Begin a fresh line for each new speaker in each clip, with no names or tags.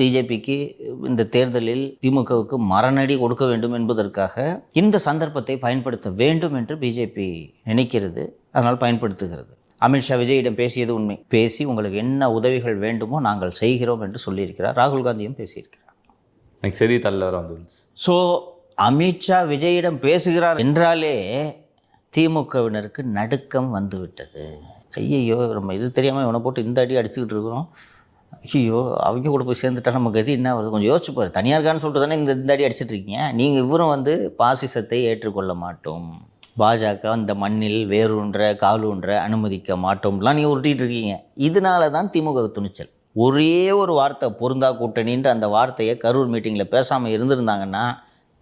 பிஜேபிக்கு இந்த தேர்தலில் திமுகவுக்கு மரணடி கொடுக்க வேண்டும் என்பதற்காக இந்த சந்தர்ப்பத்தை பயன்படுத்த வேண்டும் என்று பிஜேபி நினைக்கிறது, அதனால் பயன்படுத்துகிறது. அமித்ஷா விஜயிடம் பேசியது உண்மை. பேசி உங்களுக்கு என்ன உதவிகள் வேண்டுமோ நாங்கள் செய்கிறோம் என்று சொல்லியிருக்கிறார். ராகுல் காந்தியும் பேசியிருக்கிறார்.
செய்தித்தாளில் வந்துச்சு.
ஸோ அமித்ஷா விஜயிடம் பேசுகிறார் என்றாலே திமுகவினருக்கு நடுக்கம் வந்துவிட்டது. ஐயையோ, நம்ம இது தெரியாமல் இவனை போட்டு இந்த அடி அடிச்சுக்கிட்டு இருக்கிறோம், ஐயோ அவங்க கூட போய் சேர்ந்துட்டா நம்ம கதி என்ன வருது, கொஞ்சம் யோசிச்சு பாரு. தனியார்கான்னு சொல்லிட்டு தானே இந்த அடி அடிச்சுட்டு இருக்கீங்க. நீங்கள் இவரும் பாசிசத்தை ஏற்றுக்கொள்ள மாட்டோம், பாஜக இந்த மண்ணில் வேரூன்ற காலூன்ற அனுமதிக்க மாட்டோம்லாம் நீங்கள் உருட்டிகிட்டு இருக்கீங்க. இதனால தான் திமுக துணிச்சல். ஒரே ஒரு வார்த்தை பொருந்தா கூட்டணின்ற அந்த வார்த்தையை கரூர் மீட்டிங்கில் பேசாமல் இருந்திருந்தாங்கன்னா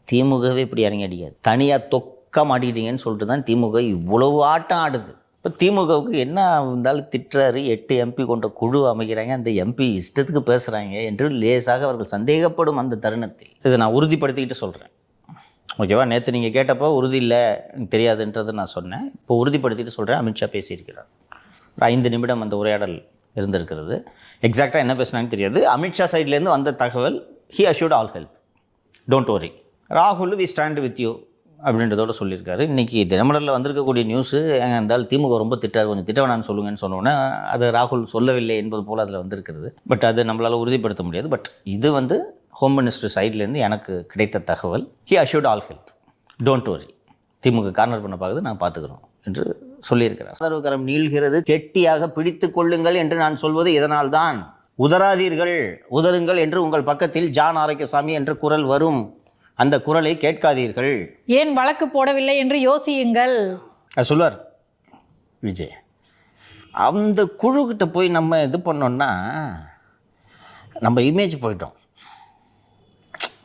திமுகவே இப்படி இறங்கி அடிக்காது. தனியாக தொக்க மாட்டிக்கிட்டீங்கன்னு சொல்லிட்டு தான் திமுக இவ்வளவு ஆட்டம் ஆடுது. இப்போ திமுகவுக்கு என்ன இருந்தாலும் திட்டுறாரு, 8 MP கொண்ட குழு அமைக்கிறாங்க, அந்த MP இஷ்டத்துக்கு பேசுகிறாங்க என்று லேசாக அவர்கள் சந்தேகப்படும் அந்த தருணத்தில் இதை நான் உறுதிப்படுத்திக்கிட்டு சொல்கிறேன். ஓகேவா? நேற்று நீங்கள் கேட்டப்போ உறுதி இல்லை எனக்கு தெரியாதுன்றதை நான் சொன்னேன். இப்போ உறுதிப்படுத்திட்டு சொல்கிறேன். அமித்ஷா பேசியிருக்கிறார். ஒரு 5 நிமிடம் அந்த உரையாடல் இருந்திருக்கிறது. எக்ஸாக்டாக என்ன பேசுனான்னு தெரியாது. அமித்ஷா சைட்லேருந்து வந்த தகவல், he assured all help, don't worry, ராகுல் வி ஸ்டாண்ட் வித் யூ அப்படின்றதோட சொல்லியிருக்காரு. இன்றைக்கி தினமலரில் வந்திருக்கக்கூடிய நியூஸு எங்கே இருந்தாலும் திமுக ரொம்ப திட்டார், கொஞ்சம் திட்ட வேணான்னு சொல்லுங்கன்னு சொன்னோன்னே அது ராகுல் சொல்லவில்லை என்பது போல் அதில் வந்திருக்கிறது. பட் அது நம்மளால் உறுதிப்படுத்த முடியாது. பட் இது ஹோம் மினிஸ்டர் சைட்லேருந்து எனக்கு கிடைத்த தகவல், he assured all help, don't worry, DMK corner பண்ண பார்க்குது, நான் பார்த்துக்கிறோம் என்று சொல்லியிருக்கிறார். ஆதரவு கரம் நீள்கிறது, கெட்டியாக பிடித்து கொள்ளுங்கள் என்று நான் சொல்வது இதனால் தான். உதராதீர்கள், உதருங்கள் என்று உங்கள் பக்கத்தில் ஜான் ஆரோக்கியசாமி என்ற குரல் வரும். அந்த குரலை கேட்காதீர்கள்.
ஏன் வழக்கு போடவில்லை என்று யோசியுங்கள்
சொல்லுவார் விஜய். அந்த குழுக்கிட்ட போய் நம்ம இது பண்ணோன்னா நம்ம இமேஜ் போயிட்டோம்.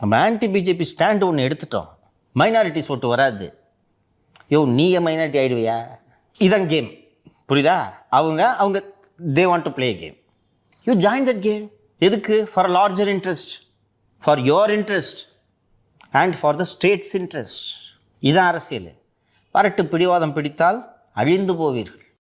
நம்ம ஆன்டி பிஜேபி ஸ்டாண்டு ஒன்று எடுத்துட்டோம். மைனாரிட்டிஸ் ஓட்டு வராது. நீயே மைனாரிட்டி ஆகிடுவியா? இதான் கேம், புரியுதா? அவங்க they want to play game. You join that game. எதுக்கு? For larger interest, for your interest and for the state's interest. இதான் அரசியல். வரட்டு பிடிவாதம் பிடித்தால் அழிந்து போவீர்கள்.